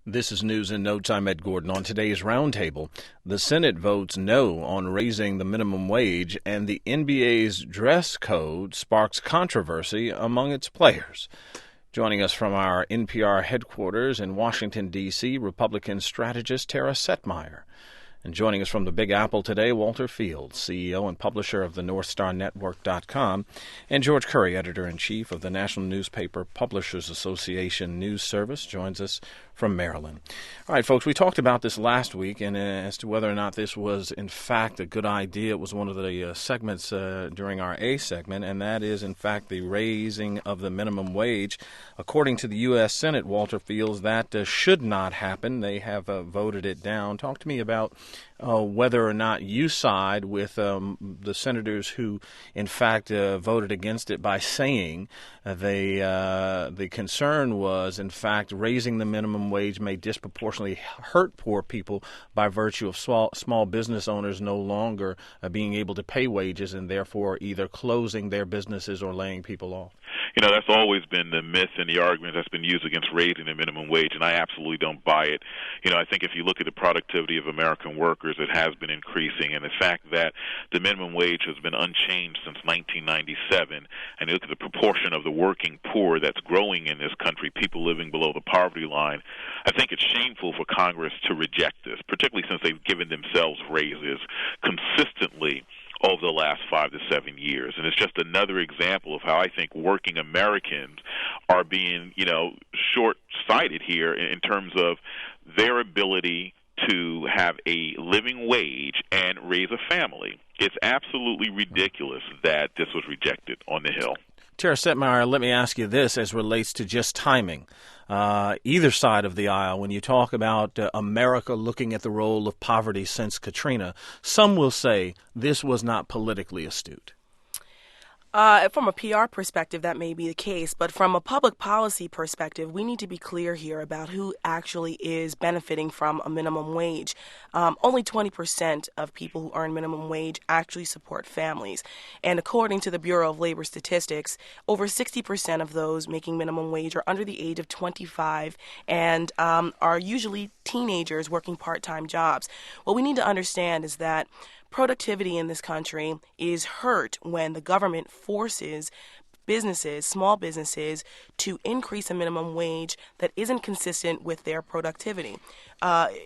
This is News in No Time. Ed Gordon. On today's roundtable, the Senate votes no on raising the minimum wage, and the NBA's dress code sparks controversy among its players. Joining us from our NPR headquarters in Washington, D.C., Republican strategist Tara Setmeyer. And joining us from the Big Apple today, Walter Fields, CEO and publisher of the NorthstarNetwork.com, and George Curry, editor-in-chief of the National Newspaper Publishers Association News Service, joins us from Maryland. All right, folks, we talked about this last week, and as to whether or not this was, in fact, a good idea. It was one of the segments during our A segment, and that is, in fact, the raising of the minimum wage. According to the U.S. Senate, Walter Fields, that should not happen. They have voted it down. Talk to me about whether or not you side with the senators who, in fact, voted against it by saying the concern was, in fact, raising the minimum wage may disproportionately hurt poor people by virtue of small business owners no longer being able to pay wages and therefore either closing their businesses or laying people off. You know, that's always been the myth and the argument that's been used against raising the minimum wage, and I absolutely don't buy it. You know, I think if you look at the productivity of American workers, it has been increasing, and the fact that the minimum wage has been unchanged since 1997, and you look at the proportion of the working poor that's growing in this country, people living below the poverty line, I think it's shameful for Congress to reject this, particularly since they've given themselves raises consistently over the last 5 to 7 years. And it's just another example of how I think working Americans are being, short-sighted here in terms of their ability to have a living wage and raise a family. It's absolutely ridiculous that this was rejected on the Hill. Tara Setmeyer, let me ask you this as relates to just timing. Either side of the aisle, when you talk about America looking at the role of poverty since Katrina, some will say this was not politically astute. From a PR perspective, that may be the case, but from a public policy perspective, we need to be clear here about who actually is benefiting from a minimum wage. Only 20% of people who earn minimum wage actually support families. And according to the Bureau of Labor Statistics, over 60% of those making minimum wage are under the age of 25 and are usually teenagers working part-time jobs. What we need to understand is that productivity in this country is hurt when the government forces businesses, small businesses, to increase a minimum wage that isn't consistent with their productivity.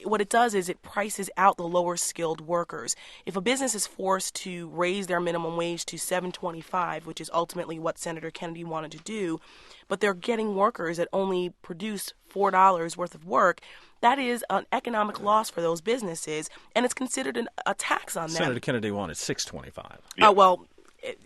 What it does is it prices out the lower skilled workers. If a business is forced to raise their minimum wage to $7.25, which is ultimately what Senator Kennedy wanted to do, but they're getting workers that only produce $4 worth of work, that is an economic loss for those businesses, and it's considered a tax on them. Senator Kennedy wanted $6.25.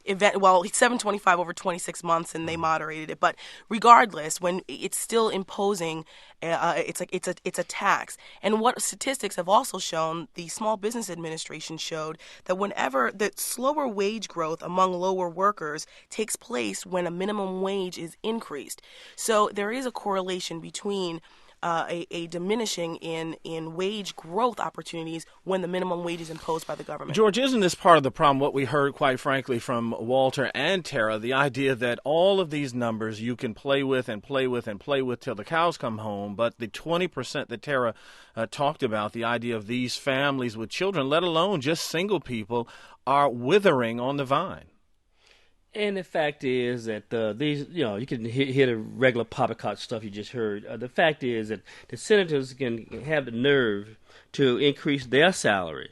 $7.25 over 26 months, and they moderated it. But regardless, when it's still imposing, it's a tax. And what statistics have also shown, the Small Business Administration showed that whenever the slower wage growth among lower workers takes place when a minimum wage is increased. So there is a correlation between a diminishing in wage growth opportunities when the minimum wage is imposed by the government. George, isn't this part of the problem, what we heard, quite frankly, from Walter and Tara, the idea that all of these numbers you can play with and play with and play with till the cows come home, but the 20% that Tara talked about, the idea of these families with children, let alone just single people, are withering on the vine? And the fact is that these, you can hear the regular poppycock stuff you just heard. The fact is that the senators can have the nerve to increase their salary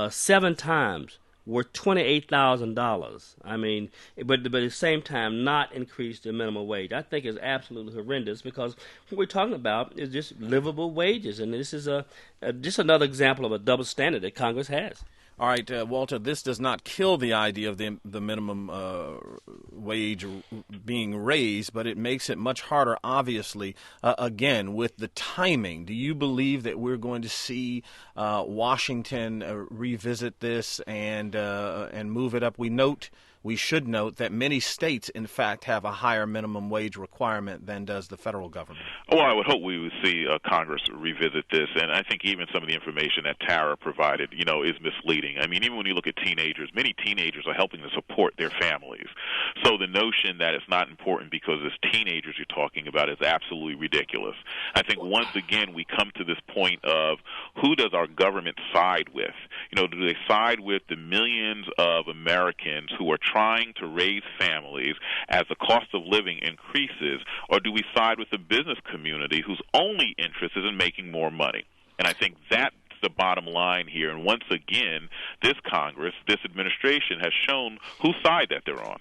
7 times, worth $28,000. I mean, but at the same time, not increase the minimum wage. I think is absolutely horrendous because what we're talking about is just livable wages, and this is just another example of a double standard that Congress has. All right, Walter, this does not kill the idea of the minimum wage being raised, but it makes it much harder, obviously, again, with the timing. Do you believe that we're going to see Washington revisit this and move it up? We note we should note that many states, in fact, have a higher minimum wage requirement than does the federal government. Well, I would hope we would see Congress revisit this, and I think even some of the information that Tara provided, is misleading. I mean, even when you look at teenagers, many teenagers are helping to support their families. So the notion that it's not important because it's teenagers you're talking about is absolutely ridiculous. I think once again we come to this point of who does our government side with? Do they side with the millions of Americans who are trying to raise families as the cost of living increases, or do we side with the business community whose only interest is in making more money? And I think that's the bottom line here. And once again, this Congress, this administration has shown whose side that they're on.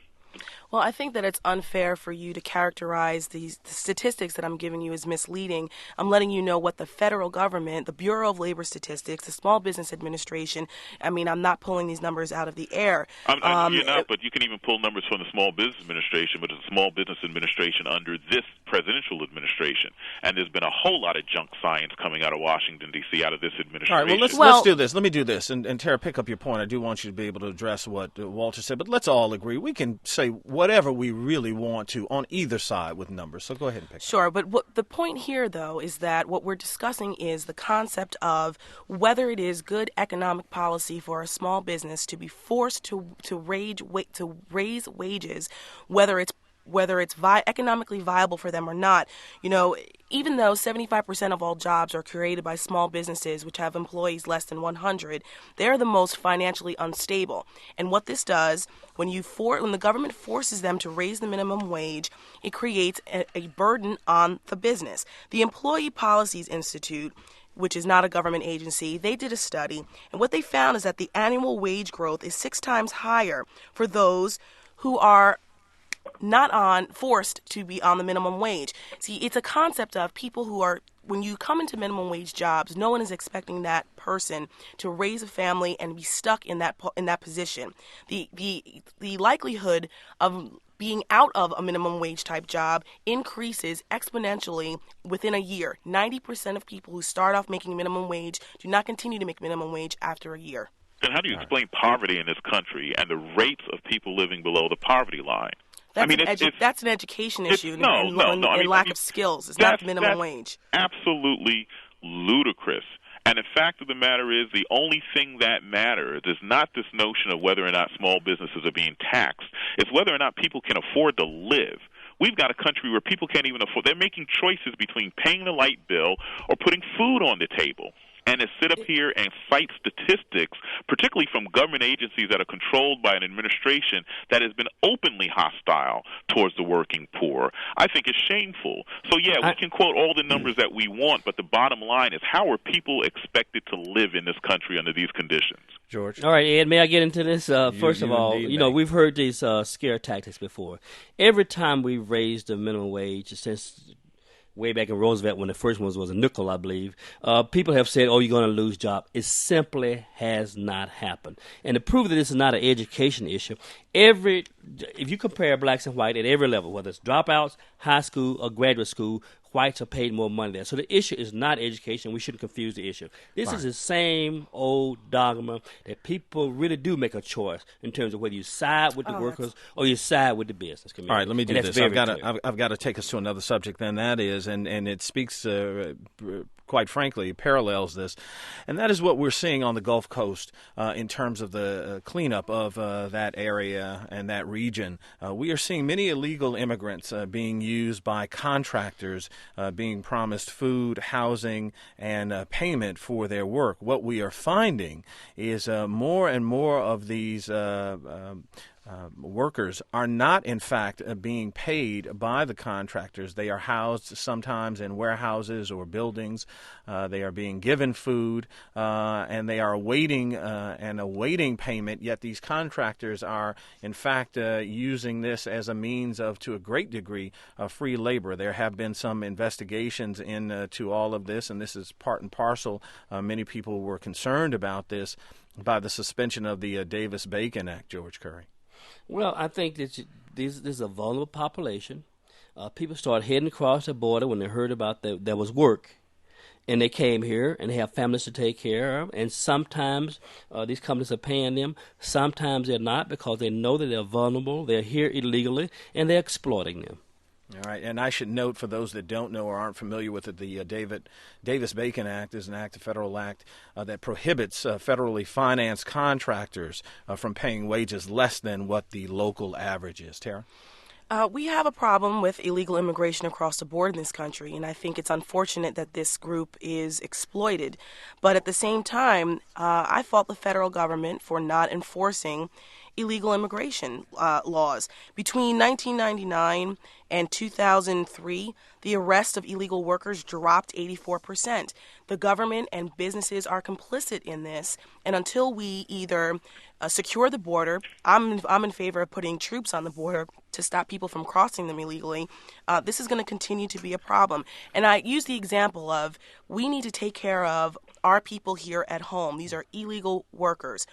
Well, I think that it's unfair for you to characterize the statistics that I'm giving you as misleading. I'm letting you know what the federal government, the Bureau of Labor Statistics, the Small Business Administration, I'm not pulling these numbers out of the air. You're not, but you can even pull numbers from the Small Business Administration, but it's a Small Business Administration under this presidential administration. And there's been a whole lot of junk science coming out of Washington, D.C., out of this administration. All right, well, let's do this. Let me do this. And Tara, pick up your point. I do want you to be able to address what Walter said, but let's all agree. We can say whatever we really want to on either side with numbers. So go ahead and pick. Sure, but the point here, though, is that what we're discussing is the concept of whether it is good economic policy for a small business to be forced to raise wages, whether it's economically viable for them or not. Even though 75% of all jobs are created by small businesses, which have employees less than 100, they're the most financially unstable. And what this does, when the government forces them to raise the minimum wage, it creates a burden on the business. The Employee Policies Institute, which is not a government agency, they did a study, and what they found is that the annual wage growth is 6 times higher for those who are not forced to be on the minimum wage. See, it's a concept of people who are, when you come into minimum wage jobs, no one is expecting that person to raise a family and be stuck in that position. The likelihood of being out of a minimum wage type job increases exponentially within a year. 90% of people who start off making minimum wage do not continue to make minimum wage after a year. And how do you explain poverty in this country and the rates of people living below the poverty line? That's an education issue and lack of skills. It's not the minimum wage. Absolutely ludicrous. And the fact of the matter is the only thing that matters is not this notion of whether or not small businesses are being taxed. It's whether or not people can afford to live. We've got a country where people can't even afford. They're making choices between paying the light bill or putting food on the table. And to sit up here and cite statistics, particularly from government agencies that are controlled by an administration that has been openly hostile towards the working poor, I think is shameful. So, we can quote all the numbers that we want, but the bottom line is how are people expected to live in this country under these conditions? George. All right, Ed, may I get into this? First of all, we've heard these scare tactics before. Every time we've raised the minimum wage since way back in Roosevelt when the first one was a nickel, I believe, people have said, you're going to lose jobs. It simply has not happened. And to prove that this is not an education issue, if you compare blacks and white at every level, whether it's dropouts, high school, or graduate school, whites are paid more money there. So the issue is not education. We shouldn't confuse the issue. This is the same old dogma that people really do make a choice in terms of whether you side with the workers or you side with the business community. All right, let me do this. I've got to take us to another subject, then that is, and it speaks, quite frankly, parallels this, and that is what we're seeing on the Gulf Coast in terms of the cleanup of that area and that region. We are seeing many illegal immigrants being used by contractors, being promised food, housing, and payment for their work. What we are finding is more and more of these workers are not, in fact, being paid by the contractors. They are housed sometimes in warehouses or buildings. They are being given food, and they are awaiting payment, yet these contractors are, in fact, using this as a means of, to a great degree, free labor. There have been some investigations into all of this, and this is part and parcel. Many people were concerned about this by the suspension of the Davis-Bacon Act, George Curry. Well, I think that this is a vulnerable population. People started heading across the border when they heard about there was work. and they came here and they have families to take care of. And sometimes these companies are paying them. Sometimes they're not because they know that they're vulnerable. They're here illegally, and they're exploiting them. All right, and I should note for those that don't know or aren't familiar with it, the Davis-Bacon Act is an act, a federal act, that prohibits federally financed contractors from paying wages less than what the local average is. Tara? We have a problem with illegal immigration across the board in this country, and I think it's unfortunate that this group is exploited. But at the same time, I fault the federal government for not enforcing illegal immigration laws. Between 1999 and 2003, the arrest of illegal workers dropped 84%. The government and businesses are complicit in this, and until we either secure the border, I'm in favor of putting troops on the border to stop people from crossing them illegally. This is going to continue to be a problem. And I use the example of we need to take care of our people here at home. These are illegal workers.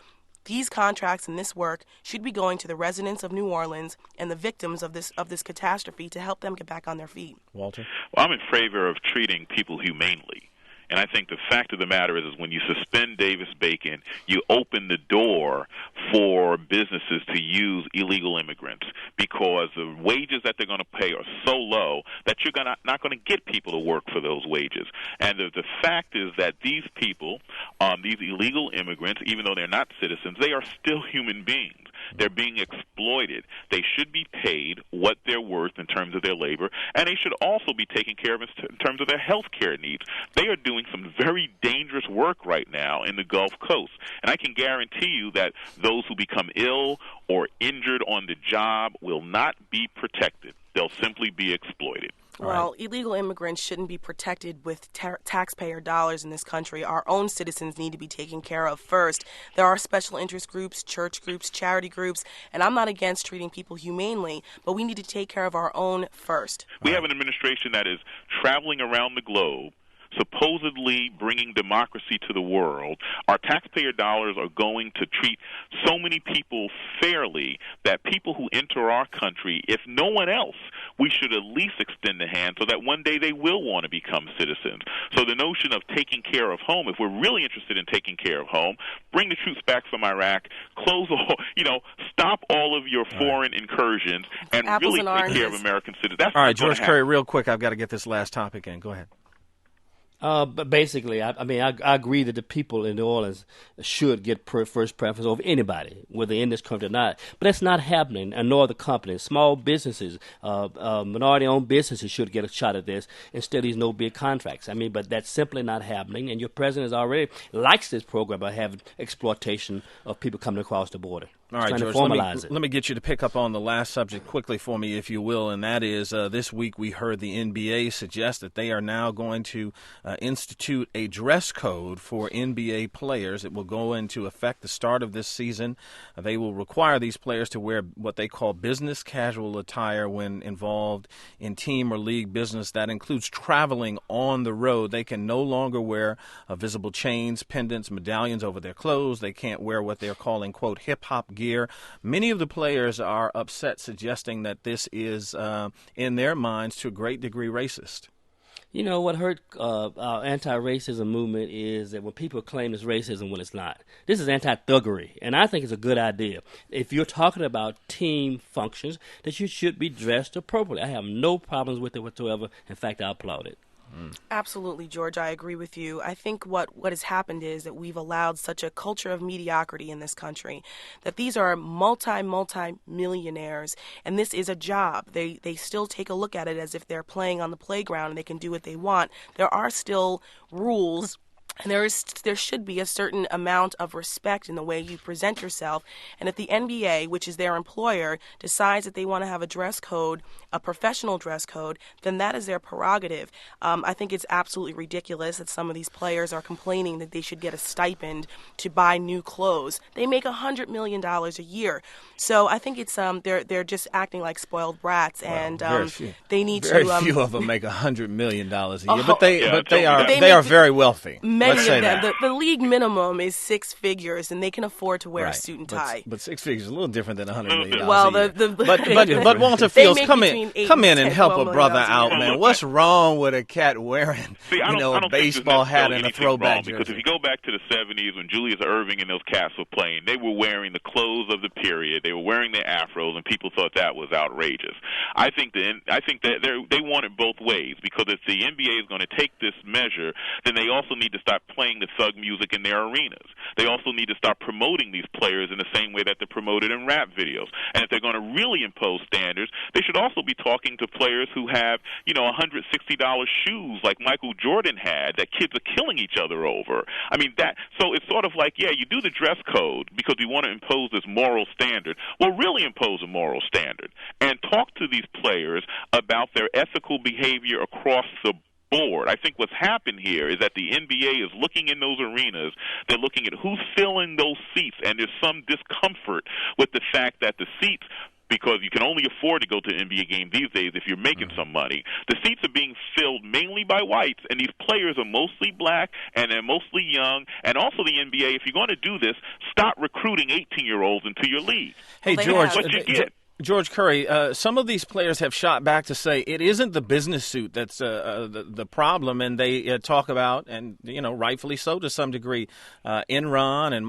These contracts and this work should be going to the residents of New Orleans and the victims of this catastrophe to help them get back on their feet. Walter? Well, I'm in favor of treating people humanely. And I think the fact of the matter is when you suspend Davis-Bacon, you open the door for businesses to use illegal immigrants because the wages that they're going to pay are so low that you're not going to get people to work for those wages. And the fact is that these people, these illegal immigrants, even though they're not citizens, they are still human beings. They're being exploited. They should be paid what they're worth in terms of their labor, and they should also be taken care of in terms of their health care needs. They are doing some very dangerous work right now in the Gulf Coast, and I can guarantee you that those who become ill or injured on the job will not be protected. They'll simply be exploited. Well, illegal immigrants shouldn't be protected with taxpayer dollars in this country. Our own citizens need to be taken care of first. There are special interest groups, church groups, charity groups, and I'm not against treating people humanely, but we need to take care of our own first. We have an administration that is traveling around the globe supposedly bringing democracy to the world. Our taxpayer dollars are going to treat so many people fairly that people who enter our country, if no one else, we should at least extend the hand so that one day they will want to become citizens. So the notion of taking care of home, if we're really interested in taking care of home, bring the troops back from Iraq, close all, stop all of your foreign incursions, and really take care of American citizens. That's all right, George Curry, real quick, I've got to get this last topic in. Go ahead. But basically, I agree that the people in New Orleans should get first preference over anybody, whether in this country or not. But that's not happening, and nor the companies. Small businesses, minority-owned businesses should get a shot at this instead of these no-bid contracts. But that's simply not happening, and your president already likes this program by having exploitation of people coming across the border. All right, George, let me get you to pick up on the last subject quickly for me, if you will, and that is this week we heard the NBA suggest that they are now going to institute a dress code for NBA players. It will go into effect the start of this season. They will require these players to wear what they call business casual attire when involved in team or league business. That includes traveling on the road. They can no longer wear visible chains, pendants, medallions over their clothes. They can't wear what they're calling, quote, hip-hop gear. Many of the players are upset, suggesting that this is, in their minds, to a great degree racist. You know, what hurt our anti-racism movement is that when people claim it's racism when it's not. This is anti-thuggery, and I think it's a good idea. If you're talking about team functions, that you should be dressed appropriately. I have no problems with it whatsoever. In fact, I applaud it. Absolutely, George. I agree with you. I think what has happened is that we've allowed such a culture of mediocrity in this country, that these are multi-millionaires, and this is a job. They still take a look at it as if they're playing on the playground and they can do what they want. There are still rules. And there should be a certain amount of respect in the way you present yourself. And if the NBA, which is their employer, decides that they want to have a dress code, a professional dress code, then that is their prerogative. I think it's absolutely ridiculous that some of these players are complaining that they should get a stipend to buy new clothes. They make $100 million a year. So I think it's they're just acting like spoiled brats, and they need very to. Few of them make $100 million a year, but they are very wealthy. many say of them. that. The league minimum is six figures, and they can afford to wear a Right. suit and tie. But six figures is a little different than $100 million. Well, a year. but Walter They Fields, make come between in, 8 come in and and 10, help $12 a brother million out, a year. man. What's wrong with a cat wearing, See, I a don't think there's baseball hat necessarily and a anything throwback wrong, because jersey? if you go back to the 70s when Julius Erving and those cats were playing, they were wearing the clothes of the period. They were wearing their afros, and people thought that was outrageous. I think that they want it both ways, because if the NBA is going to take this measure, then they also need to start playing the thug music in their arenas. They also need to start promoting these players in the same way that they're promoted in rap videos. And if they're going to really impose standards, they should also be talking to players who have, $160 shoes like Michael Jordan had that kids are killing each other over. I mean, so it's sort of like, yeah, you do the dress code because you want to impose this moral standard. Well, really impose a moral standard and talk to these players about their ethical behavior across the board. I think what's happened here is that the NBA is looking in those arenas. They're looking at who's filling those seats, and there's some discomfort with the fact that the seats, because you can only afford to go to an NBA game these days if you're making some money. The seats are being filled mainly by whites, and these players are mostly black, and they're mostly young. And also the NBA, if you're going to do this, stop recruiting 18-year-olds into your league. Hey, Well, George, have. What you get. George Curry, some of these players have shot back to say it isn't the business suit that's the problem, and they talk about, and rightfully so to some degree, Enron and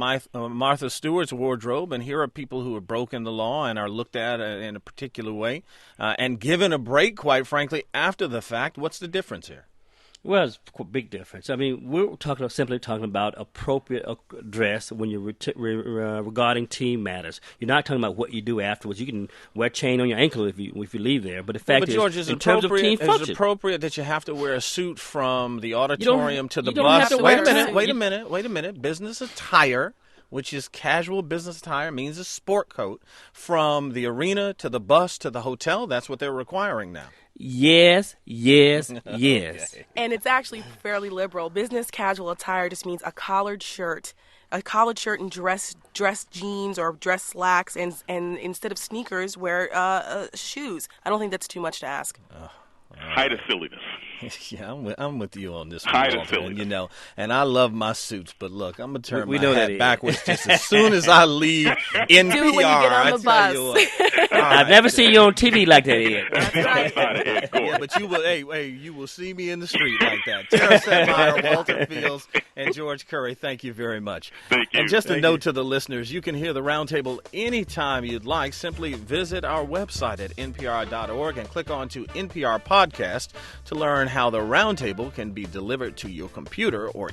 Martha Stewart's wardrobe, and here are people who have broken the law and are looked at in a particular way and given a break, quite frankly, after the fact. What's the difference here? Well, it's a big difference. I mean, we're simply talking about appropriate dress when you're regarding team matters. You're not talking about what you do afterwards. You can wear a chain on your ankle if you leave there. But the fact George, is in terms of team function, is it appropriate that you have to wear a suit from the auditorium to the you don't bus? have to Wait wear a minute. Business attire, which is casual business attire, means a sport coat, from the arena to the bus to the hotel. That's what they're requiring now. Yes. Okay. And it's actually fairly liberal. Business casual attire just means a collared shirt and dress jeans or dress slacks, and instead of sneakers, wear shoes. I don't think that's too much to ask. Height of silliness. Yeah, I'm with you on this one, Height of Walter, and, silliness. and I love my suits, but look, I'm gonna turn We my know hat that backwards just as soon as I leave NPR. Do it when you get on the I tell you bus. what. I've never seen you on TV like that yet. That's right. Yeah, but you will. Hey, you will see me in the street like that. Tara Setmeyer, Walter Fields, and George Curry. Thank you very much. Thank you. And just a Thank note you. to the listeners: you can hear the roundtable anytime you'd like. Simply visit our website at npr.org and click on to NPR Podcast to learn how the roundtable can be delivered to your computer or